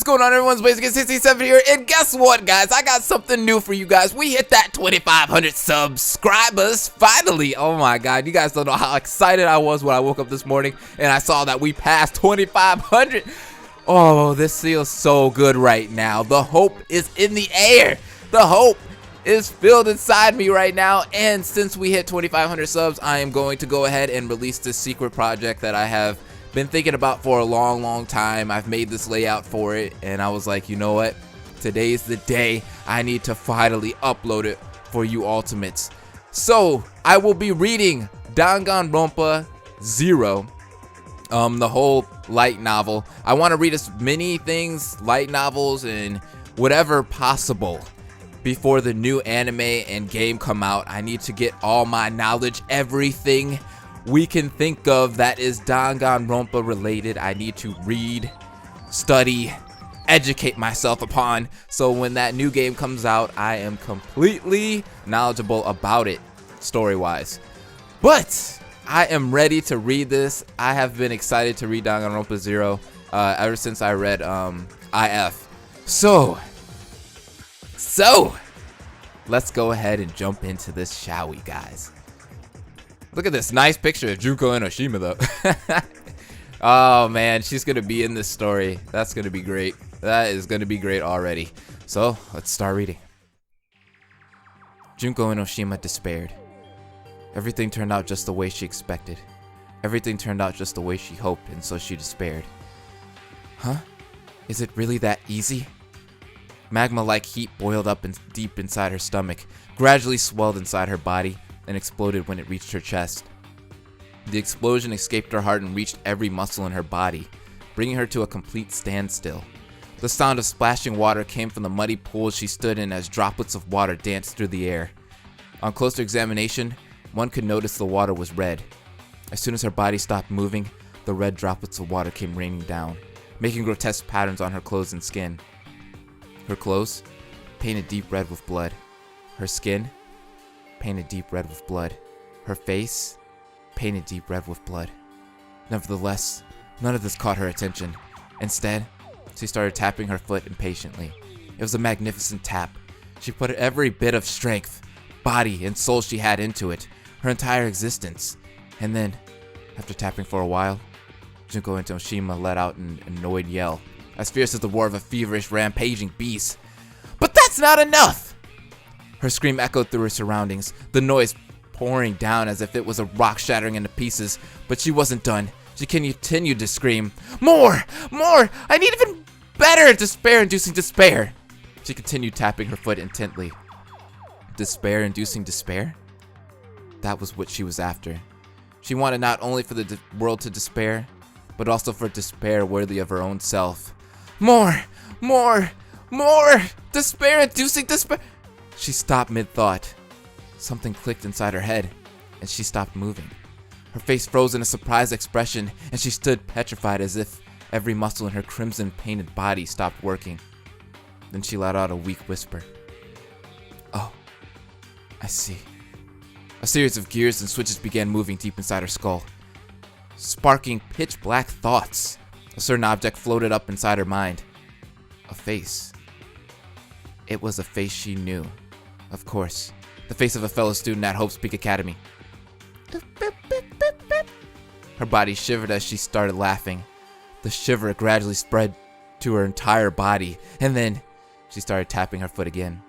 going on, everyone's Basic 67 here, and guess what, guys? I got something new for you guys. We hit that 2,500 subscribers, finally. Oh my god, you guys don't know how excited I was when I woke up this morning and I saw that we passed 2,500. Oh, this feels so good right now. The hope is in the air. The hope is filled inside me right now, and since we hit 2,500 subs, I am going to go ahead and release this secret project that I have been thinking about for a long time. I've made this layout for it, and I was like, you know what? Today's the day. I need to finally upload it for you ultimates. So I will be reading Danganronpa 0, the whole light novel. I want to read as many things, light novels and whatever possible, before the new anime and game come out. I need to get all my knowledge, everything we can think of that is Danganronpa related. I need to read, study, educate myself upon, so when that new game comes out, I am completely knowledgeable about it, story-wise. But I am ready to read this. I have been excited to read Danganronpa 0 ever since I read IF. So let's go ahead and jump into this, shall we, guys? Look at this nice picture of Junko Enoshima, though. Oh man, she's gonna be in this story. That's gonna be great. That is gonna be great already. So let's start reading. Junko Enoshima despaired. Everything turned out just the way she expected. Everything turned out just the way she hoped, and so she despaired. Huh? Is it really that easy? Magma-like heat boiled up deep inside her stomach, gradually swelled inside her body, and exploded when it reached her chest. The explosion escaped her heart and reached every muscle in her body, bringing her to a complete standstill. The sound of splashing water came from the muddy pool she stood in as droplets of water danced through the air. On closer examination, one could notice the water was red. As soon as her body stopped moving, the red droplets of water came raining down, making grotesque patterns on her clothes and skin. Her clothes, painted deep red with blood. Her skin, painted deep red with blood. Her face, painted deep red with blood. Nevertheless, none of this caught her attention. Instead, she started tapping her foot impatiently. It was a magnificent tap. She put every bit of strength, body, and soul she had into it, her entire existence. And then, after tapping for a while, Junko Enoshima let out an annoyed yell, as fierce as the roar of a feverish, rampaging beast. But that's not enough! Her scream echoed through her surroundings, the noise pouring down as if it was a rock shattering into pieces. But she wasn't done. She continued to scream, "More! More! I need even better!" Despair-inducing despair. She continued tapping her foot intently. Despair-inducing despair? That was what she was after. She wanted not only for the world to despair, but also for despair worthy of her own self. More! More! More! Despair-inducing despair! She stopped mid-thought. Something clicked inside her head, and she stopped moving. Her face froze in a surprised expression, and she stood petrified as if every muscle in her crimson-painted body stopped working. Then she let out a weak whisper. "Oh, I see." A series of gears and switches began moving deep inside her skull, sparking pitch-black thoughts. A certain object floated up inside her mind. A face. It was a face she knew. Of course, the face of a fellow student at Hope's Peak Academy. Her body shivered as she started laughing. The shiver gradually spread to her entire body, and then she started tapping her foot again.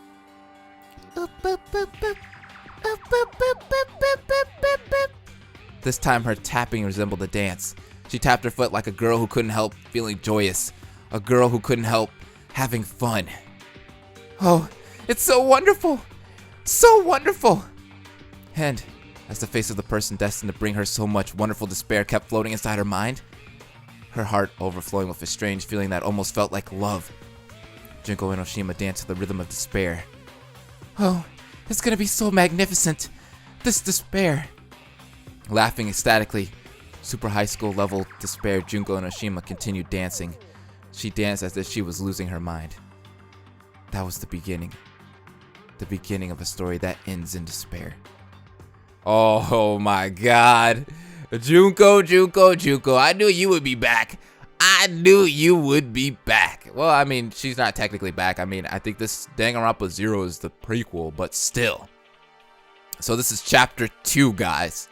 This time her tapping resembled a dance. She tapped her foot like a girl who couldn't help feeling joyous, a girl who couldn't help having fun. Oh, it's so wonderful! So wonderful! And as the face of the person destined to bring her so much wonderful despair kept floating inside her mind, her heart overflowing with a strange feeling that almost felt like love, Junko Enoshima danced to the rhythm of despair. Oh, it's gonna be so magnificent! This despair! Laughing ecstatically, super high school level despair, Junko Enoshima continued dancing. She danced as if she was losing her mind. That was the beginning of a story that ends in despair. Oh my god. Junko, I knew you would be back. I knew you would be back. back. Well, I mean, she's not technically back. I mean, I think this Danganronpa 0 is the prequel, but still. So this is chapter 2, guys.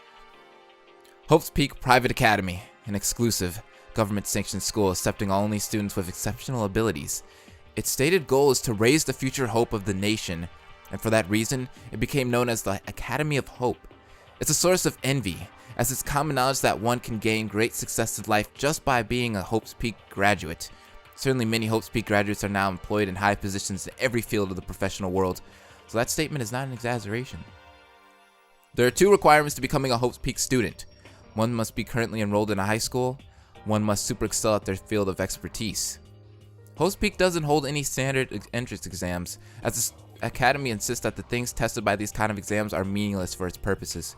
Hope's Peak Private Academy, an exclusive, government-sanctioned school accepting only students with exceptional abilities. Its stated goal is to raise the future hope of the nation, and for that reason, it became known as the Academy of Hope. It's a source of envy, as it's common knowledge that one can gain great success in life just by being a Hope's Peak graduate. Certainly many Hope's Peak graduates are now employed in high positions in every field of the professional world, so that statement is not an exaggeration. There are 2 requirements to becoming a Hope's Peak student. One must be currently enrolled in a high school, one must super excel at their field of expertise. Hope's Peak doesn't hold any standard entrance exams, as the academy insists that the things tested by these kind of exams are meaningless for its purposes.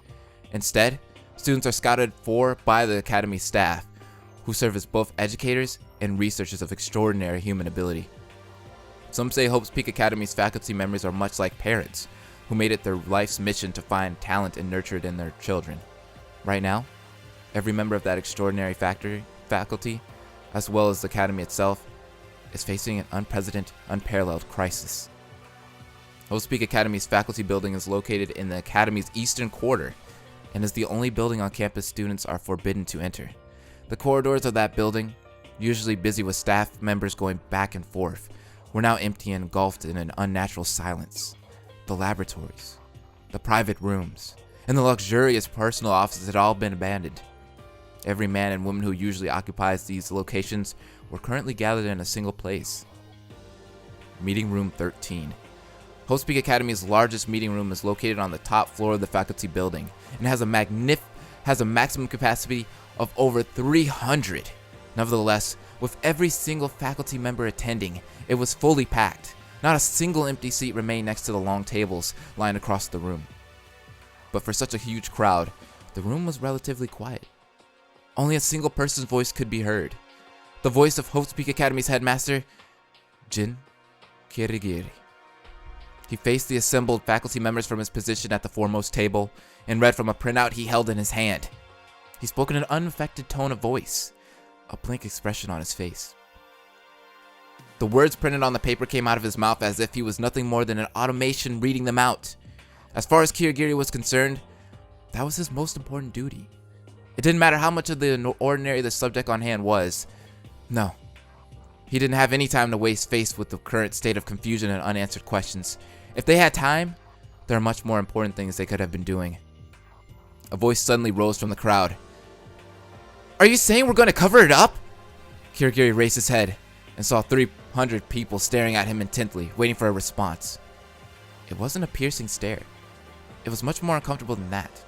Instead, students are scouted for by the academy staff, who serve as both educators and researchers of extraordinary human ability. Some say Hope's Peak Academy's faculty members are much like parents, who made it their life's mission to find talent and nurture it in their children. Right now, every member of that extraordinary faculty, as well as the academy itself, is facing an unprecedented, unparalleled crisis. Hope's Peak Academy's faculty building is located in the academy's eastern quarter, and is the only building on campus students are forbidden to enter. The corridors of that building, usually busy with staff members going back and forth, were now empty and engulfed in an unnatural silence. The laboratories, the private rooms, and the luxurious personal offices had all been abandoned. Every man and woman who usually occupies these locations were currently gathered in a single place. Meeting Room 13. Hope's Peak Academy's largest meeting room is located on the top floor of the faculty building and has a maximum capacity of over 300. Nevertheless, with every single faculty member attending, it was fully packed. Not a single empty seat remained next to the long tables lined across the room. But for such a huge crowd, the room was relatively quiet. Only a single person's voice could be heard. The voice of Hope's Peak Academy's headmaster, Jin Kirigiri. He faced the assembled faculty members from his position at the foremost table and read from a printout he held in his hand. He spoke in an unaffected tone of voice, a blank expression on his face. The words printed on the paper came out of his mouth as if he was nothing more than an automation reading them out. As far as Kirigiri was concerned, that was his most important duty. It didn't matter how much of the ordinary the subject on hand was. No. He didn't have any time to waste faced with the current state of confusion and unanswered questions. If they had time, there are much more important things they could have been doing. A voice suddenly rose from the crowd. "Are you saying we're going to cover it up?" Kirigiri raised his head and saw 300 people staring at him intently, waiting for a response. It wasn't a piercing stare. It was much more uncomfortable than that.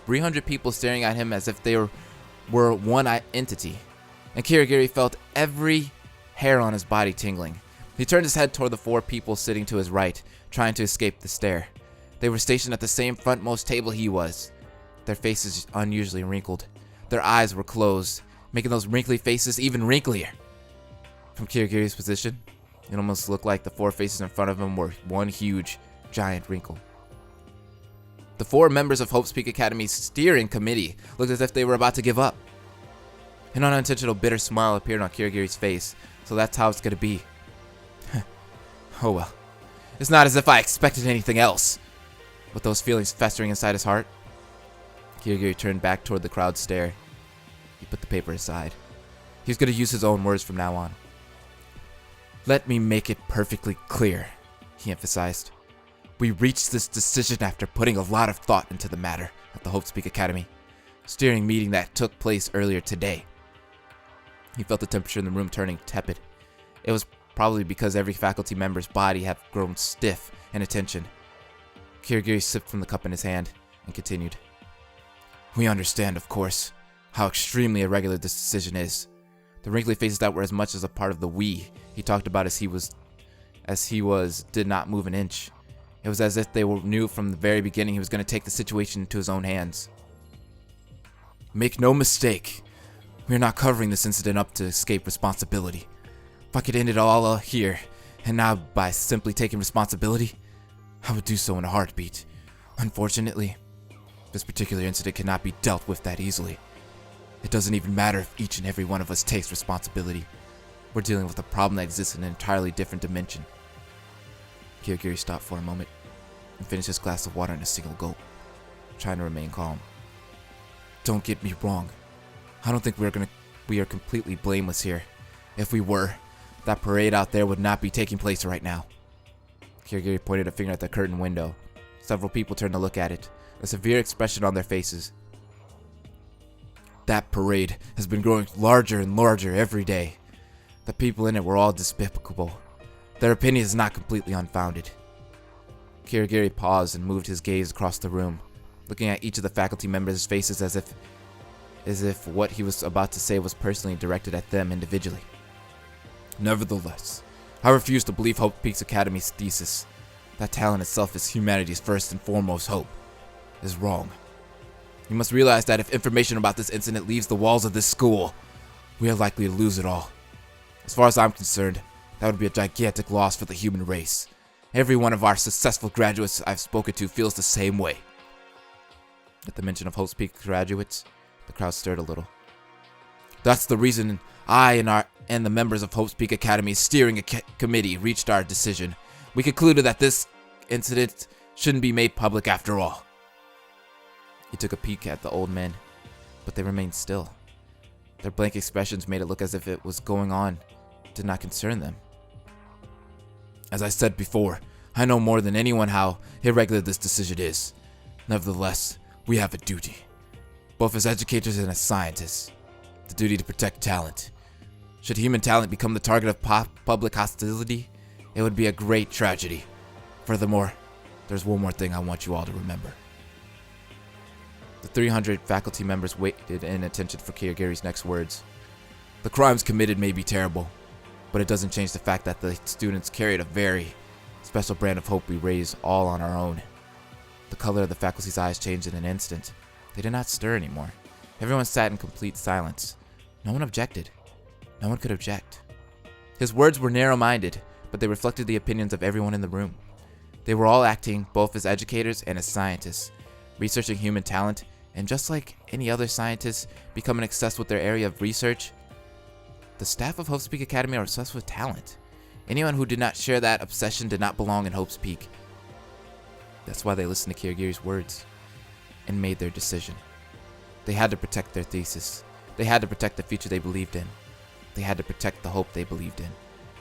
300 people staring at him as if they were one entity, and Kirigiri felt every hair on his body tingling. He turned his head toward the 4 people sitting to his right, trying to escape the stare. They were stationed at the same frontmost table he was, their faces unusually wrinkled. Their eyes were closed, making those wrinkly faces even wrinklier. From Kirigiri's position, it almost looked like the 4 faces in front of him were one huge, giant wrinkle. The 4 members of Hope's Peak Academy's steering committee looked as if they were about to give up. An unintentional bitter smile appeared on Kirigiri's face, so that's how it's gonna be. Oh well. It's not as if I expected anything else. With those feelings festering inside his heart, Kirigiri turned back toward the crowd's stare. He put the paper aside. He was gonna use his own words from now on. "Let me make it perfectly clear," he emphasized. "We reached this decision after putting a lot of thought into the matter at the Hope's Peak Academy steering meeting that took place earlier today." He felt the temperature in the room turning tepid. It was probably because every faculty member's body had grown stiff in attention. Kirigiri sipped from the cup in his hand and continued. "We understand, of course, how extremely irregular this decision is. The wrinkly faces that were as much as a part of the we he talked about as he was did not move an inch. It was as if they knew from the very beginning he was going to take the situation into his own hands. Make no mistake, we are not covering this incident up to escape responsibility. If I could end it all here and now by simply taking responsibility, I would do so in a heartbeat. Unfortunately, this particular incident cannot be dealt with that easily. It doesn't even matter if each and every one of us takes responsibility. We're dealing with a problem that exists in an entirely different dimension. Kirigiri stopped for a moment and finished his glass of water in a single gulp, trying to remain calm. Don't get me wrong. I don't think we are completely blameless here. If we were, that parade out there would not be taking place right now. Kirigiri pointed a finger at the curtain window. Several people turned to look at it, a severe expression on their faces. That parade has been growing larger and larger every day. The people in it were all despicable. Their opinion is not completely unfounded. Kirigiri paused and moved his gaze across the room, looking at each of the faculty members' faces as if what he was about to say was personally directed at them individually. Nevertheless, I refuse to believe Hope Peaks Academy's thesis, that talent itself is humanity's first and foremost hope, is wrong. You must realize that if information about this incident leaves the walls of this school, we are likely to lose it all. As far as I'm concerned, that would be a gigantic loss for the human race. Every one of our successful graduates I've spoken to feels the same way. At the mention of Hope's Peak graduates, the crowd stirred a little. That's the reason I and the members of Hope's Peak Academy's steering committee reached our decision. We concluded that this incident shouldn't be made public after all. He took a peek at the old men, but they remained still. Their blank expressions made it look as if it was going on did not concern them. As I said before, I know more than anyone how irregular this decision is. Nevertheless, we have a duty, both as educators and as scientists, the duty to protect talent. Should human talent become the target of public hostility, it would be a great tragedy. Furthermore, there's one more thing I want you all to remember. The 300 faculty members waited in attention for Kirigiri's next words. The crimes committed may be terrible, but it doesn't change the fact that the students carried a very special brand of hope we raise all on our own. The color of the faculty's eyes changed in an instant. They did not stir anymore. Everyone sat in complete silence. No one objected. No one could object. His words were narrow-minded, but they reflected the opinions of everyone in the room. They were all acting both as educators and as scientists, researching human talent, and just like any other scientists becoming obsessed with their area of research, the staff of Hope's Peak Academy are obsessed with talent. Anyone who did not share that obsession did not belong in Hope's Peak. That's why they listened to Kirigiri's words and made their decision. They had to protect their thesis. They had to protect the future they believed in. They had to protect the hope they believed in.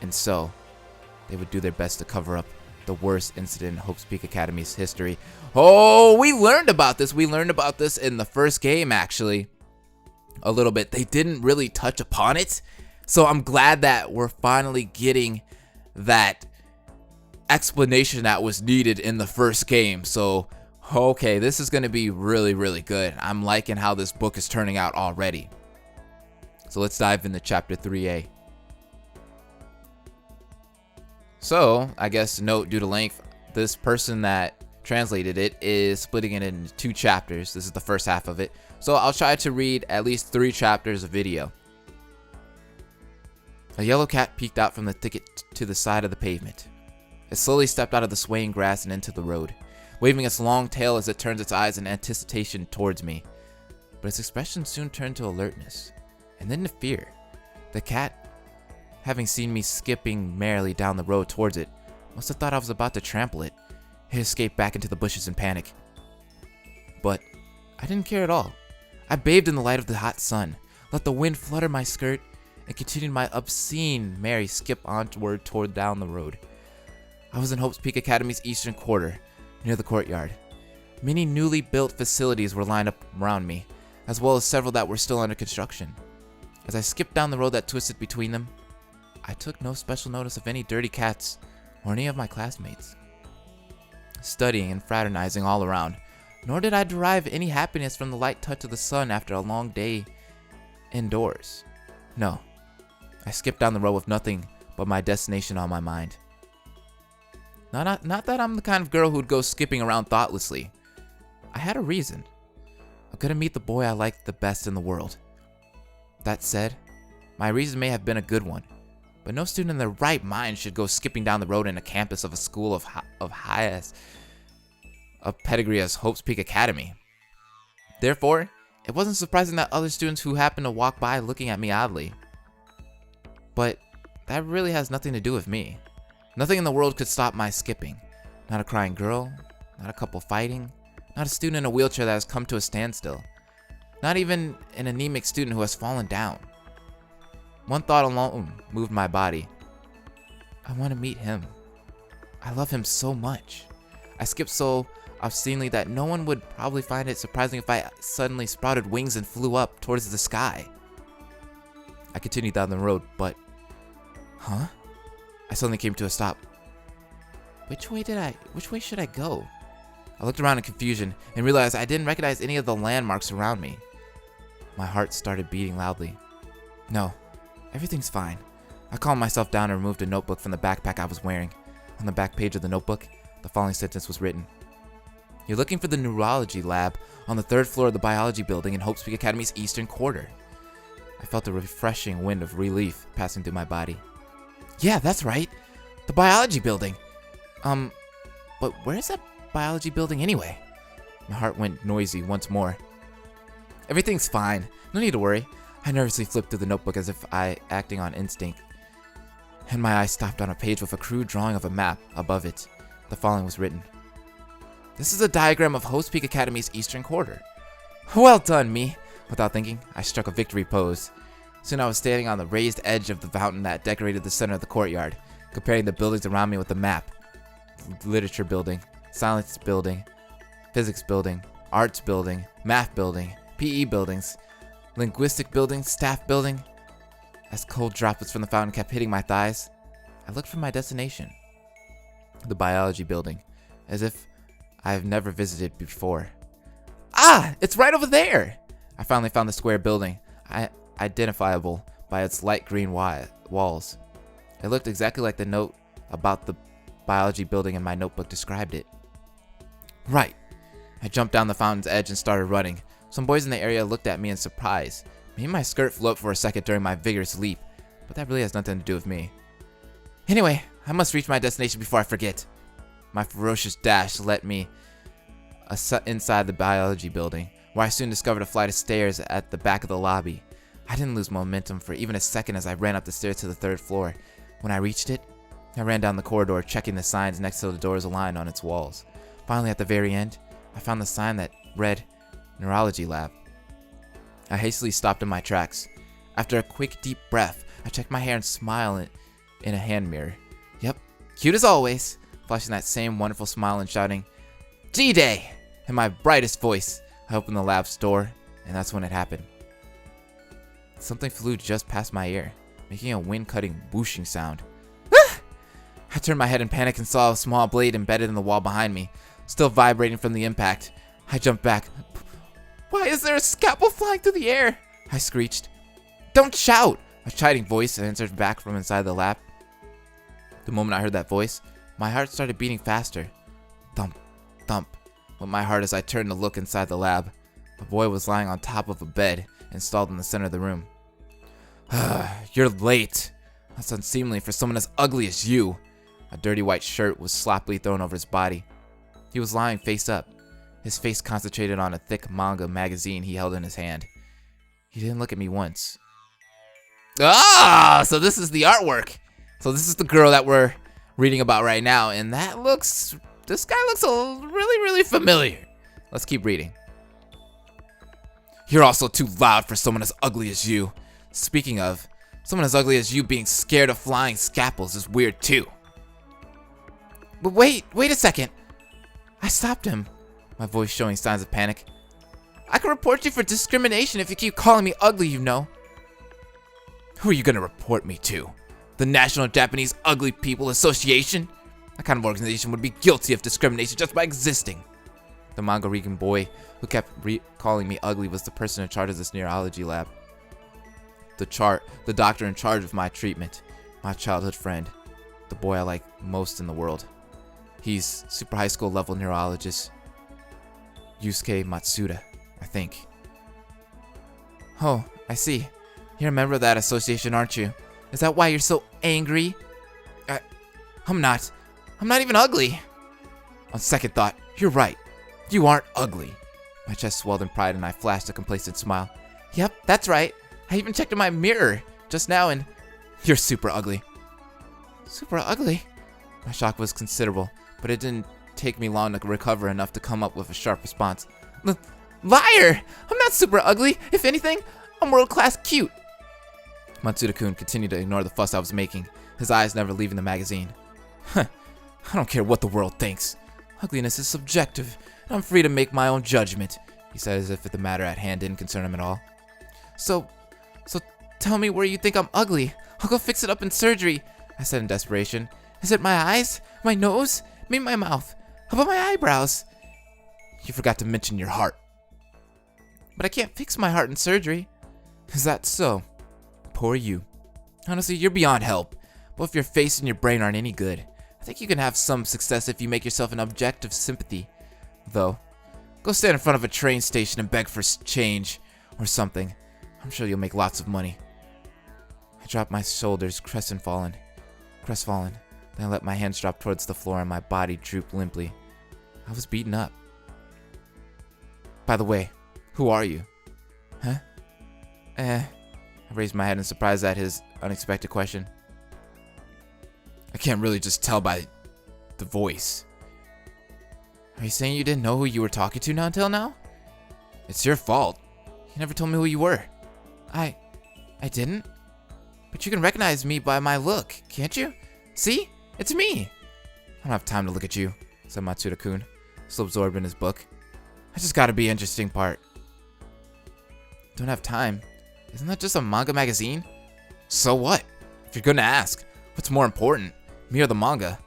And so, they would do their best to cover up the worst incident in Hope's Peak Academy's history. Oh, we learned about this. We learned about this in the first game, actually. A little bit. They didn't really touch upon it. So I'm glad that we're finally getting that explanation that was needed in the first game. So, okay, this is going to be really, really good. I'm liking how this book is turning out already. So let's dive into Chapter 3A. So, I guess note due to length, this person that translated it is splitting it into 2 chapters. This is the first half of it. So I'll try to read at least 3 chapters of video. A yellow cat peeked out from the thicket to the side of the pavement. It slowly stepped out of the swaying grass and into the road, waving its long tail as it turns its eyes in anticipation towards me. But its expression soon turned to alertness, and then to fear. The cat, having seen me skipping merrily down the road towards it, must have thought I was about to trample it. It escaped back into the bushes in panic. But I didn't care at all. I bathed in the light of the hot sun, let the wind flutter my skirt, and continued my obscene merry skip onward toward down the road. I was in Hope's Peak Academy's eastern quarter, near the courtyard. Many newly built facilities were lined up around me, as well as several that were still under construction. As I skipped down the road that twisted between them, I took no special notice of any dirty cats or any of my classmates, studying and fraternizing all around, nor did I derive any happiness from the light touch of the sun after a long day indoors. No, I skipped down the road with nothing but my destination on my mind. Not that I'm the kind of girl who would go skipping around thoughtlessly. I had a reason. I'm gonna meet the boy I liked the best in the world. That said, my reason may have been a good one, but no student in their right mind should go skipping down the road in a campus of a school of highest pedigree as Hope's Peak Academy. Therefore, it wasn't surprising that other students who happened to walk by looking at me oddly. But that really has nothing to do with me. Nothing in the world could stop my skipping. Not a crying girl, not a couple fighting, not a student in a wheelchair that has come to a standstill. Not even an anemic student who has fallen down. One thought alone moved my body. I want to meet him. I love him so much. I skipped so obscenely that no one would probably find it surprising if I suddenly sprouted wings and flew up towards the sky. I continued down the road, but... Huh? I suddenly came to a stop. Which way should I go? I looked around in confusion and realized I didn't recognize any of the landmarks around me. My heart started beating loudly. No, everything's fine. I calmed myself down and removed a notebook from the backpack I was wearing. On the back page of the notebook, the following sentence was written. You're looking for the neurology lab on the 3rd floor of the biology building in Hope Peak Academy's eastern quarter. I felt a refreshing wind of relief passing through my body. Yeah, that's right. The biology building. But where is that biology building anyway? My heart went noisy once more. Everything's fine. No need to worry. I nervously flipped through the notebook as if acting on instinct. And my eyes stopped on a page with a crude drawing of a map above it. The following was written. This is a diagram of Hope Peak Academy's eastern quarter. Well done, me. Without thinking, I struck a victory pose. Soon I was standing on the raised edge of the fountain that decorated the center of the courtyard, comparing the buildings around me with the map. Literature building, science building, physics building, arts building, math building, PE buildings, linguistic building, staff building. As cold droplets from the fountain kept hitting my thighs, I looked for my destination. The biology building, as if I have never visited before. Ah, it's right over there! I finally found the square building, identifiable by its light green walls. It looked exactly like the note about the biology building in my notebook described it. Right. I jumped down the fountain's edge and started running. Some boys in the area looked at me in surprise. Maybe my skirt flew up for a second during my vigorous leap, but that really has nothing to do with me. Anyway, I must reach my destination before I forget. My ferocious dash led me inside the biology building, where I soon discovered a flight of stairs at the back of the lobby. I didn't lose momentum for even a second as I ran up the stairs to the 3rd floor. When I reached it, I ran down the corridor, checking the signs next to the doors aligned on its walls. Finally, at the very end, I found the sign that read, Neurology Lab. I hastily stopped in my tracks. After a quick, deep breath, I checked my hair and smiled in a hand mirror. Yep, cute as always, flashing that same wonderful smile and shouting, G-Day! In my brightest voice. I opened the lab's door, and that's when it happened. Something flew just past my ear, making a wind-cutting whooshing sound. Ah! I turned my head in panic and saw a small blade embedded in the wall behind me, still vibrating from the impact. I jumped back. Why is there a scalpel flying through the air? I screeched. Don't shout! A chiding voice answered back from inside the lab. The moment I heard that voice, my heart started beating faster. Thump, thump, went my heart as I turned to look inside the lab. A boy was lying on top of a bed, installed in the center of the room. You're late. That's unseemly for someone as ugly as you. A dirty white shirt was sloppily thrown over his body. He was lying face up, his face concentrated on a thick manga magazine he held in his hand. He didn't look at me once. Ah, so this is the artwork. So this is the girl that we're reading about right now, and this guy looks really familiar. Let's keep reading. You're also too loud for someone as ugly as you. Speaking of, someone as ugly as you being scared of flying scalpels is weird too. But wait a second. I stopped him, my voice showing signs of panic. I can report you for discrimination if you keep calling me ugly, you know. Who are you gonna report me to? The National Japanese Ugly People Association? That kind of organization would be guilty of discrimination just by existing. The manga-reading boy who kept calling me ugly was the person in charge of this neurology lab. The doctor in charge of my treatment, my childhood friend, the boy I like most in the world. He's super high school level neurologist, Ryuko Matsuda, I think. Oh, I see. You're a member of that association, aren't you? Is that why you're so angry? I'm not. I'm not even ugly. On second thought, you're right. You aren't ugly. My chest swelled in pride and I flashed a complacent smile. Yep, that's right. I even checked in my mirror just now and you're super ugly. Super ugly? My shock was considerable, but it didn't take me long to recover enough to come up with a sharp response. Liar! I'm not super ugly. If anything, I'm world-class cute. Matsuda-kun continued to ignore the fuss I was making, his eyes never leaving the magazine. I don't care what the world thinks. Ugliness is subjective, and I'm free to make my own judgment, he said as if the matter at hand didn't concern him at all. So tell me where you think I'm ugly. I'll go fix it up in surgery, I said in desperation. Is it my eyes? My nose? Maybe my mouth? How about my eyebrows? You forgot to mention your heart. But I can't fix my heart in surgery. Is that so? Poor you. Honestly, you're beyond help. Both your face and your brain aren't any good. I think you can have some success if you make yourself an object of sympathy. Though, go stand in front of a train station and beg for change or something. I'm sure you'll make lots of money. I dropped my shoulders, crestfallen. Then I let my hands drop towards the floor and my body droop limply. I was beaten up. By the way, who are you? Huh? I raised my head in surprise at his unexpected question. I can't really just tell by the voice. Are you saying you didn't know who you were talking to until now? It's your fault. You never told me who you were. I didn't? But you can recognize me by my look, can't you? See? It's me! I don't have time to look at you, said Matsuda-kun, still absorbed in his book. I just gotta be interesting part. Don't have time? Isn't that just a manga magazine? So what? If you're gonna ask, what's more important, me or the manga?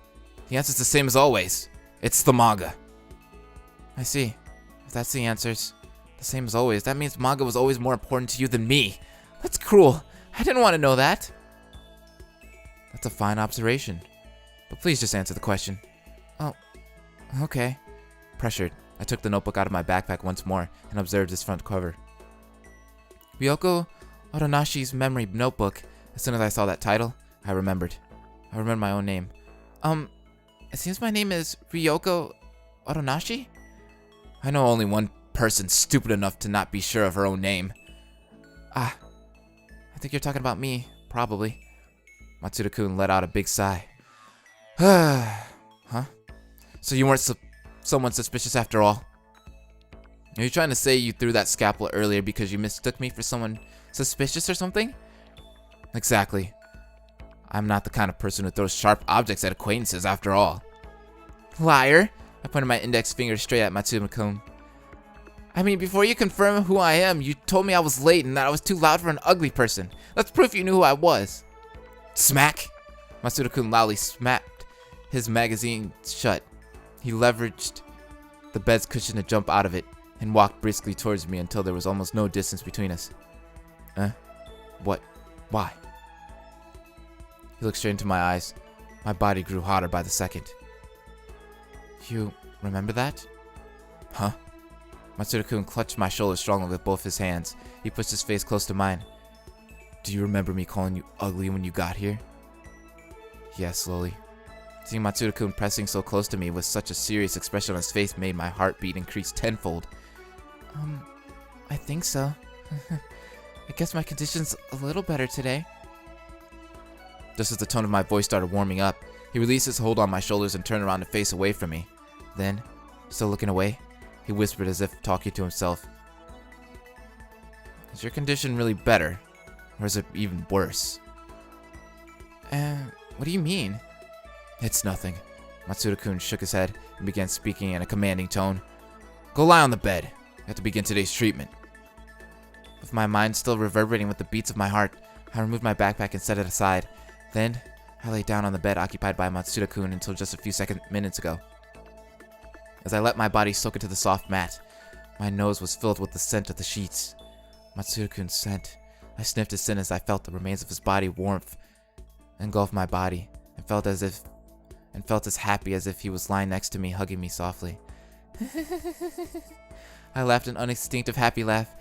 The answer's the same as always. It's the manga. I see. If that's the answers, the same as always, that means manga was always more important to you than me. That's cruel. I didn't want to know that. That's a fine observation. But please just answer the question. Oh, okay. Pressured, I took the notebook out of my backpack once more and observed its front cover. Ryuko Enoshimi's memory notebook. As soon as I saw that title, I remembered my own name. It seems my name is Ryuko Enoshima? I know only one person stupid enough to not be sure of her own name. I think you're talking about me, probably. Matsuda-kun let out a big sigh. Huh? So you weren't someone suspicious after all? Are you trying to say you threw that scalpel earlier because you mistook me for someone suspicious or something? Exactly. I'm not the kind of person who throws sharp objects at acquaintances after all. Liar! I pointed my index finger straight at Matsuda-kun. I mean, before you confirm who I am, you told me I was late and that I was too loud for an ugly person. That's proof you knew who I was. Smack! Matsuda-kun loudly smacked his magazine shut. He leveraged the bed's cushion to jump out of it and walked briskly towards me until there was almost no distance between us. What? Why? He looked straight into my eyes. My body grew hotter by the second. You remember that? Huh? Matsuda-kun clutched my shoulder strongly with both his hands. He pushed his face close to mine. Do you remember me calling you ugly when you got here? Yes, slowly. Seeing Matsuda-kun pressing so close to me with such a serious expression on his face made my heartbeat increase tenfold. I think so. I guess my condition's a little better today. Just as the tone of my voice started warming up, he released his hold on my shoulders and turned around to face away from me. Then, still looking away, he whispered as if talking to himself. Is your condition really better? Or is it even worse? What do you mean? It's nothing. Matsuda-kun shook his head and began speaking in a commanding tone. Go lie on the bed. I have to begin today's treatment. With my mind still reverberating with the beats of my heart, I removed my backpack and set it aside. Then, I lay down on the bed occupied by Matsuda-kun until just a few minutes ago. As I let my body soak into the soft mat, my nose was filled with the scent of the sheets. Matsuda-kun's scent. I sniffed his scent as I felt the remains of his body warmth engulf my body, and felt as happy as if he was lying next to me, hugging me softly. I laughed an uninstinctive happy laugh.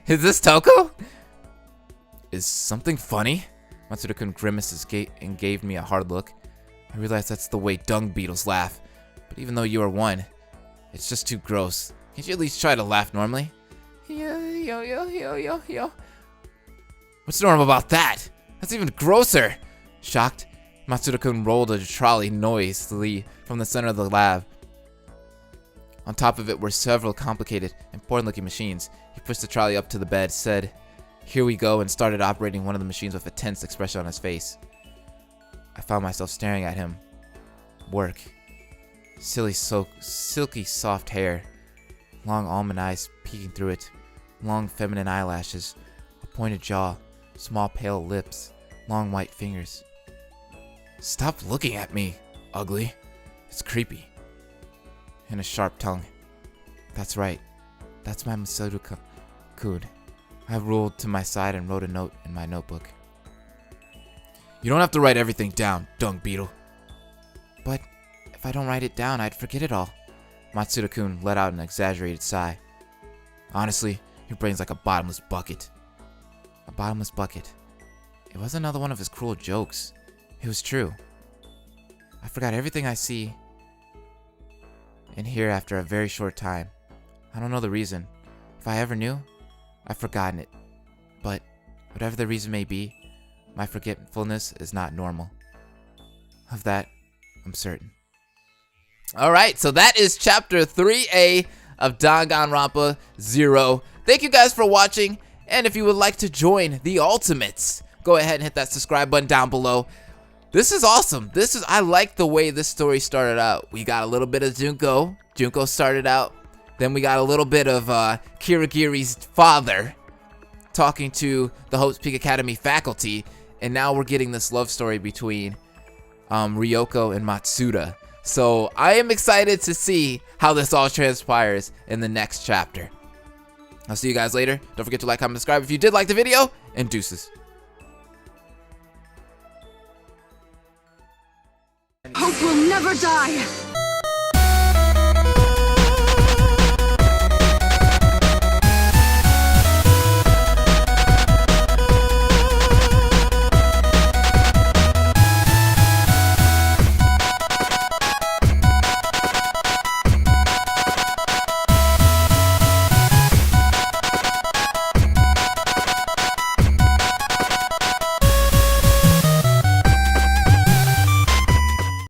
Is this Toko? Is something funny? Matsuda-kun grimaced and gave me a hard look. I realized that's the way dung beetles laugh. But even though you are one, it's just too gross. Can't you at least try to laugh normally? Yo. What's normal about that? That's even grosser. Shocked, Matsuda-kun rolled a trolley noisily from the center of the lab. On top of it were several complicated, important-looking machines. He pushed the trolley up to the bed, said, "Here we go," and started operating one of the machines with a tense expression on his face. I found myself staring at him. Work. Silky soft hair. Long almond eyes peeking through it. Long feminine eyelashes. A pointed jaw. Small pale lips. Long white fingers. "Stop looking at me, ugly. It's creepy." And a sharp tongue. "That's right. That's my Matsuda-kun." I rolled to my side and wrote a note in my notebook. "You don't have to write everything down, dung beetle." "But if I don't write it down, I'd forget it all." Matsuda-kun let out an exaggerated sigh. "Honestly, your brain's like a bottomless bucket." A bottomless bucket. It wasn't another one of his cruel jokes. It was true. I forgot everything I see and hear after a very short time. I don't know the reason. If I ever knew, I've forgotten it. But whatever the reason may be, my forgetfulness is not normal. Of that, I'm certain. Alright, so that is Chapter 3A of Danganronpa 0. Thank you guys for watching, and if you would like to join the Ultimates, go ahead and hit that subscribe button down below. This is awesome. I like the way this story started out. We got a little bit of Junko. Junko started out. Then we got a little bit of Kirigiri's father talking to the Hope's Peak Academy faculty. And now we're getting this love story between Ryuko and Matsuda. So I am excited to see how this all transpires in the next chapter. I'll see you guys later. Don't forget to like, comment, subscribe if you did like the video. And deuces. Hope will never die!